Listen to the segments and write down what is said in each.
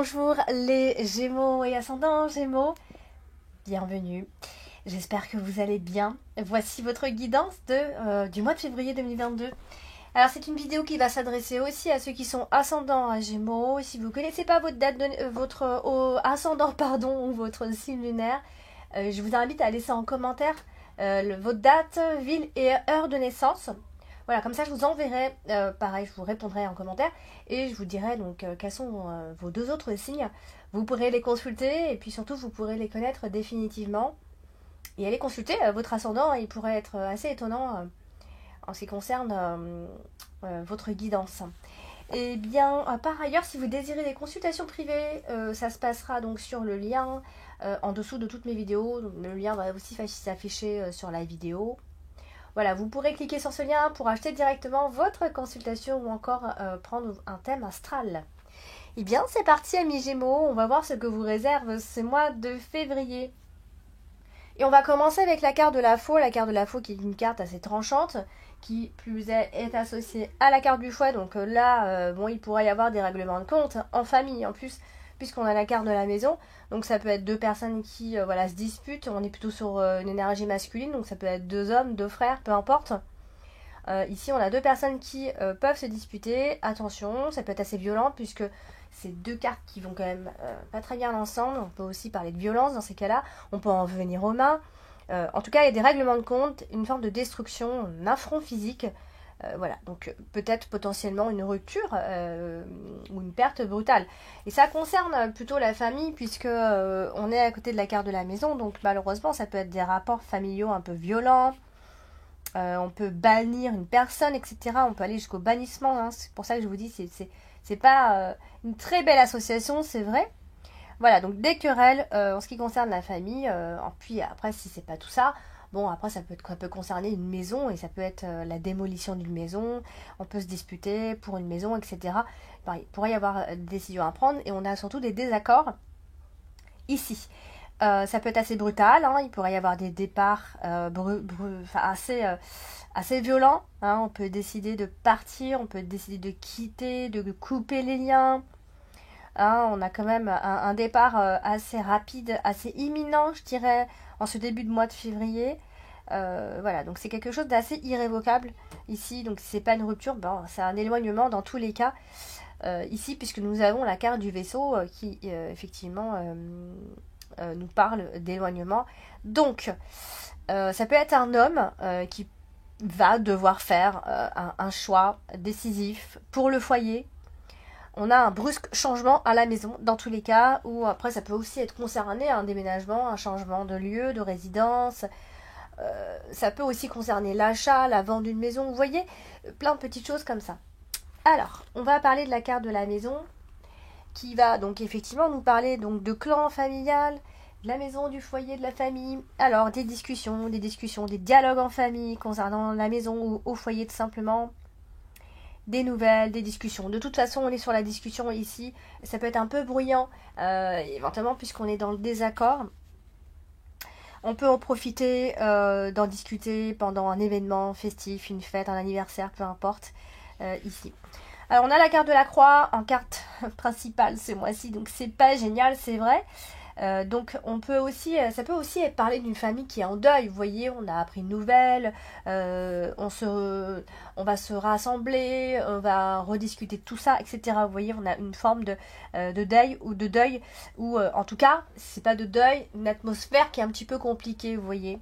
Bonjour les Gémeaux et ascendants Gémeaux, bienvenue, j'espère que vous allez bien. Voici votre guidance du mois de février 2022. Alors c'est une vidéo qui va s'adresser aussi à ceux qui sont ascendants à Gémeaux. Si vous ne connaissez pas votre date de, votre ascendant ou votre signe lunaire, je vous invite à laisser en commentaire votre date, ville et heure de naissance. Voilà, comme ça je vous enverrai, pareil, je vous répondrai en commentaire et je vous dirai donc quels sont vos deux autres signes. Vous pourrez les consulter et puis surtout vous pourrez les connaître définitivement. Et aller consulter votre ascendant, il pourrait être assez étonnant en ce qui concerne votre guidance. Et bien, par ailleurs, si vous désirez des consultations privées, ça se passera donc sur le lien en dessous de toutes mes vidéos. Donc, le lien va aussi s'afficher sur la vidéo. Voilà, vous pourrez cliquer sur ce lien pour acheter directement votre consultation ou encore prendre un thème astral. Et bien, c'est parti amis Gémeaux, on va voir ce que vous réserve ce mois de février. Et on va commencer avec la carte de la faux qui est une carte assez tranchante, qui plus est associée à la carte du fouet. Donc là, bon, il pourrait y avoir des règlements de compte en famille en plus, puisqu'on a la carte de la maison. Donc ça peut être deux personnes qui voilà, se disputent. On est plutôt sur une énergie masculine, donc ça peut être deux hommes, deux frères, peu importe. Ici, on a deux personnes qui peuvent se disputer. Attention, ça peut être assez violent puisque c'est deux cartes qui vont quand même pas très bien ensemble. On peut aussi parler de violence dans ces cas-là. On peut en venir aux mains. En tout cas, il y a des règlements de compte, une forme de destruction, un affront physique. Voilà, donc peut-être potentiellement une rupture ou une perte brutale. Et ça concerne plutôt la famille puisque on est à côté de la carte de la maison. Donc malheureusement, ça peut être des rapports familiaux un peu violents. On peut bannir une personne, etc. On peut aller jusqu'au bannissement. Hein. C'est pour ça que je vous dis, c'est pas une très belle association, c'est vrai. Voilà, donc des querelles en ce qui concerne la famille. Puis après, si c'est pas tout ça, bon, après, ça peut concerner une maison et ça peut être la démolition d'une maison. On peut se disputer pour une maison, etc. Pareil, il pourrait y avoir des décisions à prendre et on a surtout des désaccords ici. Ça peut être assez brutal, hein, il pourrait y avoir des départs assez violents. Hein, on peut décider de partir, on peut décider de quitter, de couper les liens. Hein, on a quand même un départ assez rapide, assez imminent, je dirais, en ce début de mois de février. Voilà, donc c'est quelque chose d'assez irrévocable ici. Donc si c'est pas une rupture, ben, c'est un éloignement dans tous les cas. Ici, puisque nous avons la carte du vaisseau qui effectivement nous parle d'éloignement. Donc, ça peut être un homme qui va devoir faire un choix décisif pour le foyer. On a un brusque changement à la maison, dans tous les cas, ou après ça peut aussi être concerné un déménagement, un changement de lieu, de résidence. Ça peut aussi concerner l'achat, la vente d'une maison, vous voyez, plein de petites choses comme ça. Alors, on va parler de la carte de la maison, qui va donc effectivement nous parler donc de clan familial, de la maison, du foyer, de la famille. Alors, des discussions, des dialogues en famille concernant la maison ou au foyer tout simplement. Des nouvelles, des discussions. De toute façon, on est sur la discussion ici. Ça peut être un peu bruyant, éventuellement, puisqu'on est dans le désaccord. On peut en profiter, d'en discuter pendant un événement festif, une fête, un anniversaire, peu importe, ici. Alors, on a la carte de la croix en carte principale ce mois-ci, donc c'est pas génial, c'est vrai. Donc on peut aussi, ça peut aussi parler d'une famille qui est en deuil. Vous voyez, on a appris une nouvelle, on va se rassembler, on va rediscuter de tout ça, etc. Vous voyez, on a une forme de deuil ou en tout cas, si c'est pas de deuil, une atmosphère qui est un petit peu compliquée. Vous voyez.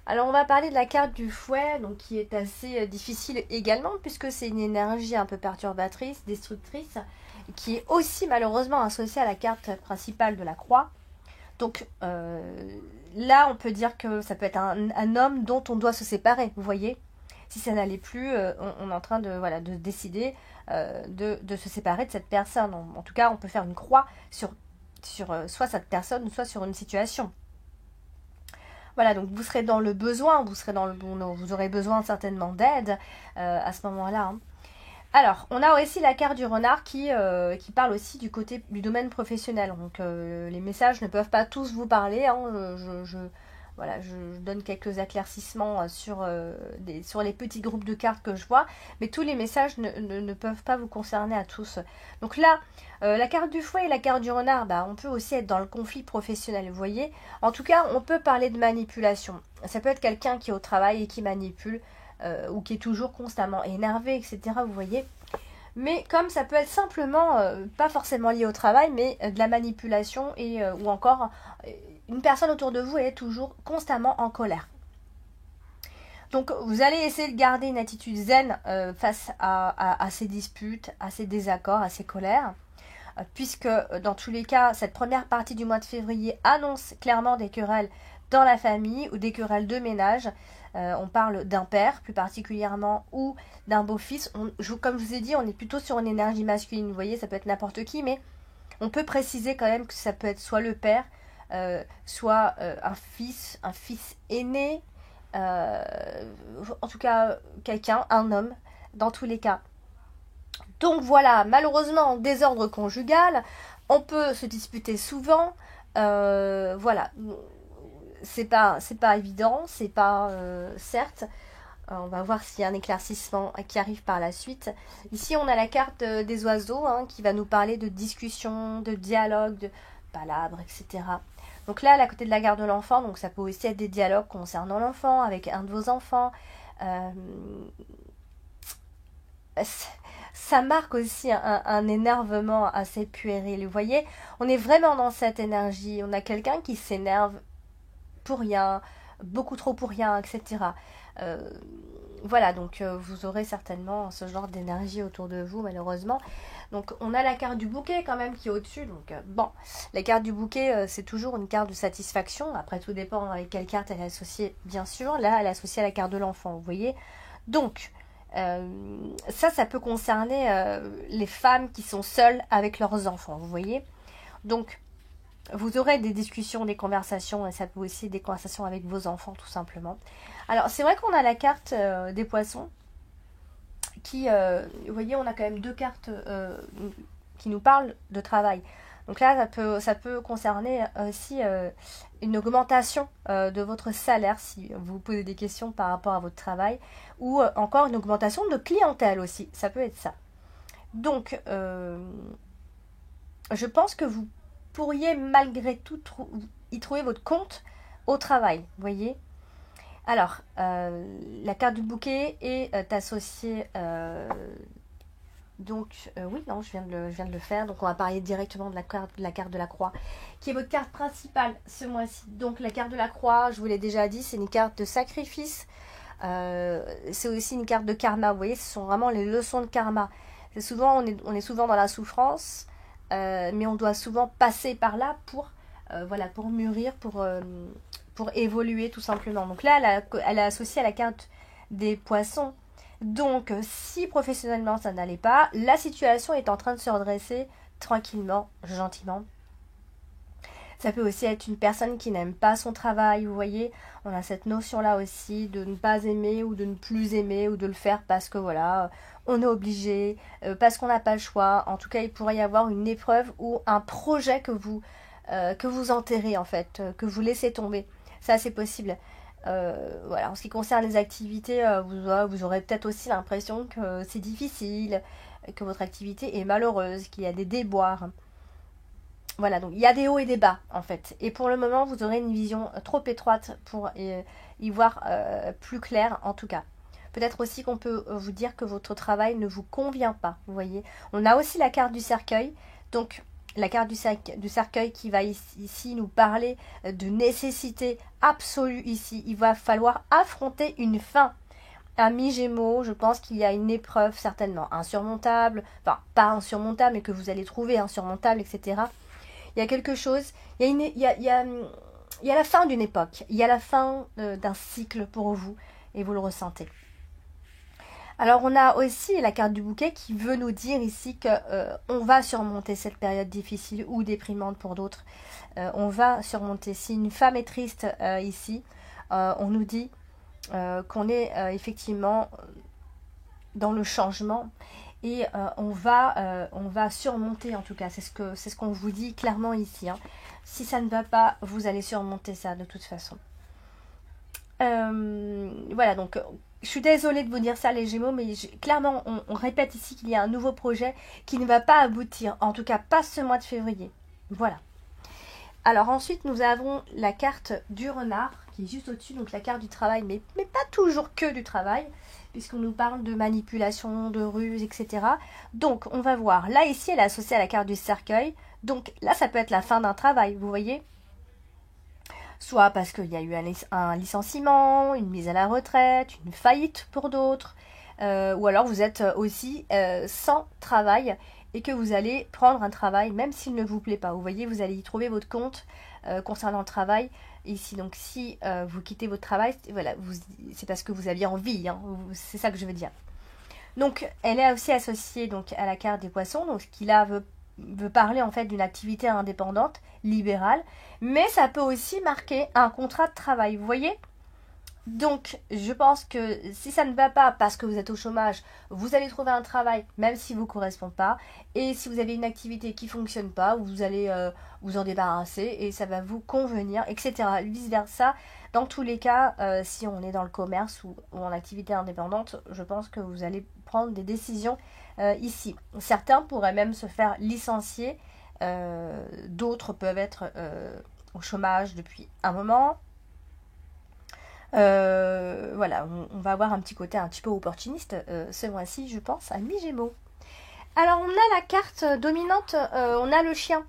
Alors on va parler de la carte du fouet, donc qui est assez difficile également puisque c'est une énergie un peu perturbatrice, destructrice, qui est aussi malheureusement associée à la carte principale de la croix. Donc là on peut dire que ça peut être un homme dont on doit se séparer, vous voyez. Si ça n'allait plus, on est en train de décider de se séparer de cette personne. En tout cas on peut faire une croix sur soit cette personne, soit sur une situation. Voilà, donc vous serez dans le besoin, vous aurez besoin certainement d'aide à ce moment-là. Hein. Alors, on a aussi la carte du renard qui parle aussi du domaine professionnel. Donc, les messages ne peuvent pas tous vous parler. Hein, Voilà, je donne quelques éclaircissements sur les petits groupes de cartes que je vois, mais tous les messages ne peuvent pas vous concerner à tous. Donc là, la carte du fouet et la carte du renard, bah, on peut aussi être dans le conflit professionnel, vous voyez. En tout cas, on peut parler de manipulation. Ça peut être quelqu'un qui est au travail et qui manipule, ou qui est toujours constamment énervé, etc. Vous voyez. Mais comme ça peut être simplement, pas forcément lié au travail, mais de la manipulation ou encore une personne autour de vous est toujours constamment en colère. Donc vous allez essayer de garder une attitude zen face à ces disputes, à ces désaccords, à ces colères, puisque dans tous les cas, cette première partie du mois de février annonce clairement des querelles dans la famille ou des querelles de ménage. On parle d'un père plus particulièrement ou d'un beau-fils. Comme je vous ai dit, on est plutôt sur une énergie masculine. Vous voyez, ça peut être n'importe qui, mais on peut préciser quand même que ça peut être soit le père, soit un fils aîné, en tout cas quelqu'un, un homme, dans tous les cas. Donc voilà, malheureusement, désordre conjugal, on peut se disputer souvent, voilà. C'est pas évident, c'est pas certes. On va voir s'il y a un éclaircissement qui arrive par la suite. Ici, on a la carte des oiseaux qui va nous parler de discussion, de dialogue, de palabres, etc. Donc là, à côté de la carte de l'enfant, donc ça peut aussi être des dialogues concernant l'enfant, avec un de vos enfants. Ça marque aussi un énervement assez puéril. Vous voyez, on est vraiment dans cette énergie. On a quelqu'un qui s'énerve pour rien, beaucoup trop pour rien, etc. Voilà, donc vous aurez certainement ce genre d'énergie autour de vous, malheureusement. Donc on a la carte du bouquet quand même qui est au-dessus. Donc bon, la carte du bouquet, c'est toujours une carte de satisfaction. Après, tout dépend avec quelle carte elle est associée, bien sûr. Là, elle est associée à la carte de l'enfant, vous voyez. Donc, ça peut concerner les femmes qui sont seules avec leurs enfants, vous voyez. Donc, vous aurez des discussions, des conversations, et ça peut aussi être des conversations avec vos enfants, tout simplement. Alors, c'est vrai qu'on a la carte des poissons, qui, vous voyez, on a quand même deux cartes qui nous parlent de travail. Donc là, ça peut concerner aussi une augmentation de votre salaire, si vous vous posez des questions par rapport à votre travail, ou encore une augmentation de clientèle aussi, ça peut être ça. Donc, je pense que vous pourriez malgré tout y trouver votre compte au travail, vous voyez. Alors, la carte du bouquet est associée, oui, non, je viens de le faire, donc on va parler directement de la carte de la croix, qui est votre carte principale ce mois-ci. Donc la carte de la croix, je vous l'ai déjà dit, c'est une carte de sacrifice, c'est aussi une carte de karma, vous voyez, ce sont vraiment les leçons de karma. C'est souvent, on est souvent dans la souffrance, mais on doit souvent passer par là pour mûrir, pour évoluer tout simplement. Donc là, elle est associée à la carte des poissons. Donc, si professionnellement ça n'allait pas, la situation est en train de se redresser tranquillement, gentiment. Ça peut aussi être une personne qui n'aime pas son travail, vous voyez. On a cette notion-là aussi de ne pas aimer ou de ne plus aimer ou de le faire parce que voilà, on est obligé, parce qu'on n'a pas le choix. En tout cas, il pourrait y avoir une épreuve ou un projet que vous enterrez en fait, que vous laissez tomber. Ça, c'est possible. Voilà, en ce qui concerne les activités, vous aurez peut-être aussi l'impression que c'est difficile, que votre activité est malheureuse, qu'il y a des déboires. Voilà, donc il y a des hauts et des bas en fait. Et pour le moment, vous aurez une vision trop étroite pour y voir plus clair en tout cas. Peut-être aussi qu'on peut vous dire que votre travail ne vous convient pas, vous voyez. On a aussi la carte du cercueil, donc la carte du cercueil qui va ici nous parler de nécessité absolue ici. Il va falloir affronter une fin. Amis Gémeaux, je pense qu'il y a une épreuve certainement insurmontable, enfin pas insurmontable, mais que vous allez trouver insurmontable, etc. Il y a quelque chose, il y a la fin d'une époque, il y a la fin d'un cycle pour vous, et vous le ressentez. Alors on a aussi la carte du bouquet qui veut nous dire ici que on va surmonter cette période difficile ou déprimante pour d'autres. On va surmonter. Si une femme est triste ici, on nous dit qu'on est effectivement dans le changement et on va surmonter en tout cas. C'est ce qu'on vous dit clairement ici. Hein. Si ça ne va pas, vous allez surmonter ça de toute façon. Voilà, donc je suis désolée de vous dire ça les Gémeaux, mais clairement on répète ici qu'il y a un nouveau projet qui ne va pas aboutir, en tout cas pas ce mois de février. Voilà. Alors ensuite nous avons la carte du renard qui est juste au-dessus, donc la carte du travail, mais pas toujours que du travail, puisqu'on nous parle de manipulation, de ruse, etc. Donc on va voir, là ici elle est associée à la carte du cercueil, donc là ça peut être la fin d'un travail, vous voyez, soit parce qu'il y a eu un licenciement, une mise à la retraite, une faillite pour d'autres, ou alors vous êtes aussi sans travail et que vous allez prendre un travail même s'il ne vous plaît pas. Vous voyez, vous allez y trouver votre compte concernant le travail ici. Donc si vous quittez votre travail, voilà, c'est parce que vous aviez envie, hein, c'est ça que je veux dire. Donc elle est aussi associée donc à la carte des poissons, donc ce qui là veut parler en fait d'une activité indépendante, libérale, mais ça peut aussi marquer un contrat de travail, vous voyez. Donc, je pense que si ça ne va pas parce que vous êtes au chômage, vous allez trouver un travail même s'il ne vous correspond pas. Et si vous avez une activité qui ne fonctionne pas, vous allez vous en débarrasser et ça va vous convenir, etc. Vice versa. Dans tous les cas, si on est dans le commerce ou en activité indépendante, je pense que vous allez prendre des décisions ici. Certains pourraient même se faire licencier. D'autres peuvent être au chômage depuis un moment. Voilà, on va avoir un petit côté un petit peu opportuniste ce mois-ci, je pense, à mi-gémeaux. Alors, on a la carte dominante, on a le chien.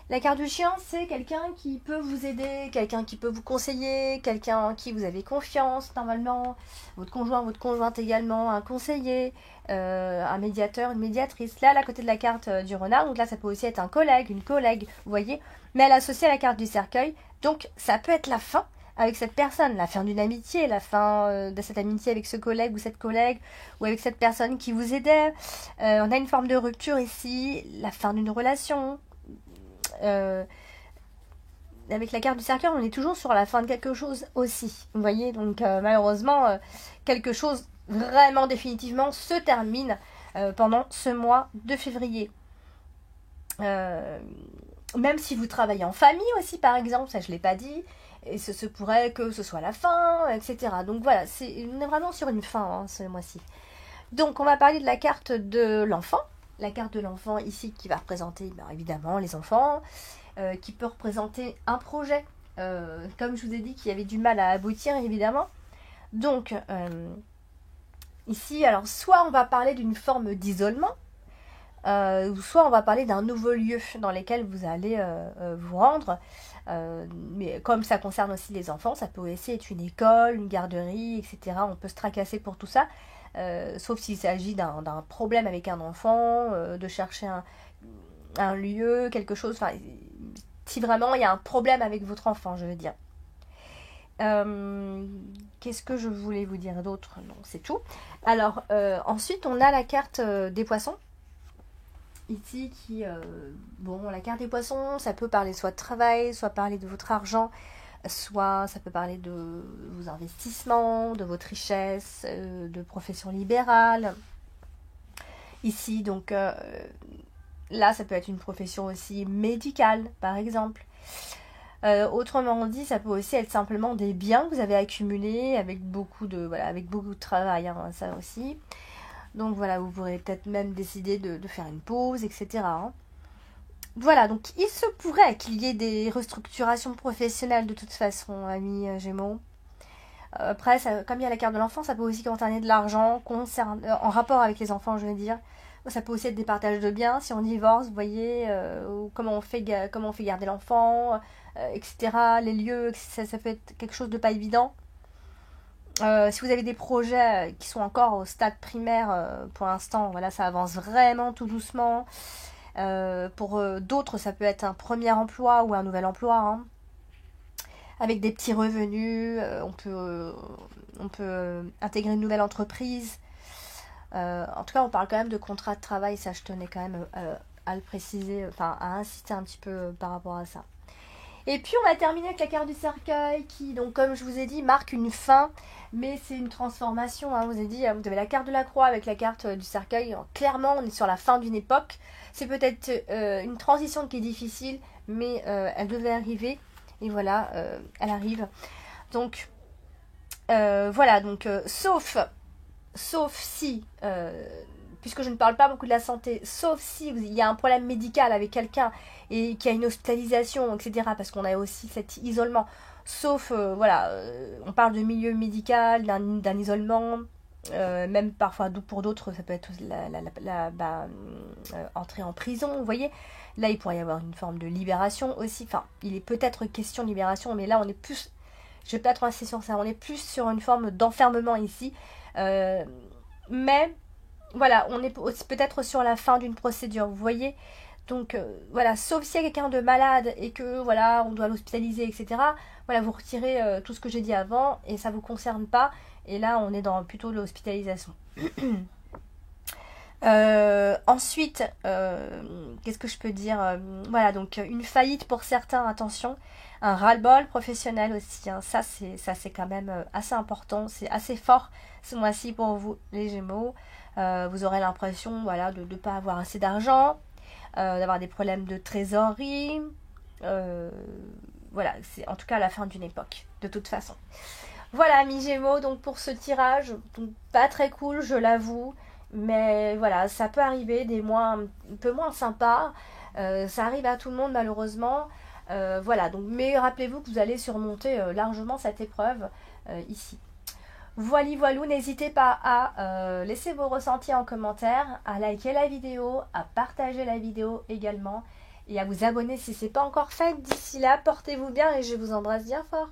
La carte du chien, c'est quelqu'un qui peut vous aider, quelqu'un qui peut vous conseiller, quelqu'un en qui vous avez confiance, normalement. Votre conjoint, votre conjointe également, un conseiller, un médiateur, une médiatrice. Là, à côté de la carte du renard, donc là, ça peut aussi être un collègue, une collègue, vous voyez. Mais elle est associée à la carte du cercueil, donc ça peut être la fin avec cette personne, la fin d'une amitié, la fin de cette amitié avec ce collègue ou cette collègue, ou avec cette personne qui vous aidait. On a une forme de rupture ici, la fin d'une relation. Avec la carte du cercueil, on est toujours sur la fin de quelque chose aussi. Vous voyez, donc malheureusement, quelque chose vraiment définitivement se termine pendant ce mois de février. Même si vous travaillez en famille aussi, par exemple, ça je ne l'ai pas dit, et se pourrait que ce soit la fin, etc. Donc voilà, on est vraiment sur une fin ce mois-ci. Donc on va parler de la carte de l'enfant. La carte de l'enfant ici qui va représenter évidemment les enfants, qui peut représenter un projet, comme je vous ai dit, qui avait du mal à aboutir évidemment. Donc ici, alors soit on va parler d'une forme d'isolement, ou soit on va parler d'un nouveau lieu dans lequel vous allez vous rendre. Mais comme ça concerne aussi les enfants, ça peut aussi être une école, une garderie, etc. On peut se tracasser pour tout ça, sauf s'il s'agit d'un problème avec un enfant, de chercher un lieu, quelque chose. Enfin, si vraiment il y a un problème avec votre enfant, je veux dire. Qu'est-ce que je voulais vous dire d'autre? Non, c'est tout. Alors, ensuite, on a la carte des poissons. Ici qui, bon, la carte des poissons, ça peut parler soit de travail, soit parler de votre argent, soit ça peut parler de vos investissements, de votre richesse, de profession libérale. Ici, donc, là, ça peut être une profession aussi médicale, par exemple. Autrement dit, ça peut aussi être simplement des biens que vous avez accumulés avec beaucoup de travail, hein, ça aussi. Donc voilà, vous pourrez peut-être même décider de faire une pause, etc. hein. Voilà, donc il se pourrait qu'il y ait des restructurations professionnelles de toute façon, amis Gémeaux. Après, comme il y a la carte de l'enfant, ça peut aussi concerner de l'argent, en rapport avec les enfants, je veux dire. Ça peut aussi être des partages de biens, si on divorce, vous voyez, ou comment on fait garder l'enfant, etc. Les lieux, ça peut être quelque chose de pas évident. Si vous avez des projets qui sont encore au stade primaire, pour l'instant, voilà, ça avance vraiment tout doucement. Pour d'autres, ça peut être un premier emploi ou un nouvel emploi, hein, avec des petits revenus. On peut intégrer une nouvelle entreprise. En tout cas, on parle quand même de contrat de travail. Ça, je tenais quand même à le préciser, enfin à insister un petit peu par rapport à ça. Et puis on va terminer avec la carte du cercueil qui, donc comme je vous ai dit, marque une fin, mais c'est une transformation. Hein. Vous avez la carte de la croix avec la carte du cercueil. Alors, clairement, on est sur la fin d'une époque. C'est peut-être une transition qui est difficile, mais elle devait arriver. Et voilà, elle arrive. Donc, Voilà, donc sauf si, puisque je ne parle pas beaucoup de la santé, sauf si il y a un problème médical avec quelqu'un et qu'il y a une hospitalisation, etc., parce qu'on a aussi cet isolement, sauf, voilà, on parle de milieu médical, d'un isolement, même parfois pour d'autres, ça peut être entrer en prison, vous voyez. Là, il pourrait y avoir une forme de libération aussi. Enfin, il est peut-être question de libération, mais là, on est plus... Je vais pas trop insister sur ça. On est plus sur une forme d'enfermement ici. Mais, voilà, on est aussi peut-être sur la fin d'une procédure, vous voyez. Donc, voilà, sauf s'il y a quelqu'un de malade et que, voilà, on doit l'hospitaliser, etc. Voilà, vous retirez tout ce que j'ai dit avant et ça vous concerne pas. Et là, on est dans plutôt l'hospitalisation. Ensuite, qu'est-ce que je peux dire? Voilà, donc une faillite pour certains, attention. Un ras-le-bol professionnel aussi, hein. Ça c'est quand même assez important, c'est assez fort ce mois-ci pour vous les Gémeaux. Vous aurez l'impression, voilà, de ne pas avoir assez d'argent, d'avoir des problèmes de trésorerie. Voilà, c'est en tout cas la fin d'une époque, de toute façon. Voilà, mi Gémeaux, donc pour ce tirage, donc pas très cool, je l'avoue. Mais voilà, ça peut arriver, des mois un peu moins sympas. Ça arrive à tout le monde malheureusement. Voilà, donc, mais rappelez-vous que vous allez surmonter largement cette épreuve ici. Voilou, n'hésitez pas à laisser vos ressentis en commentaire, à liker la vidéo, à partager la vidéo également et à vous abonner si ce n'est pas encore fait. D'ici là, portez-vous bien et je vous embrasse bien fort.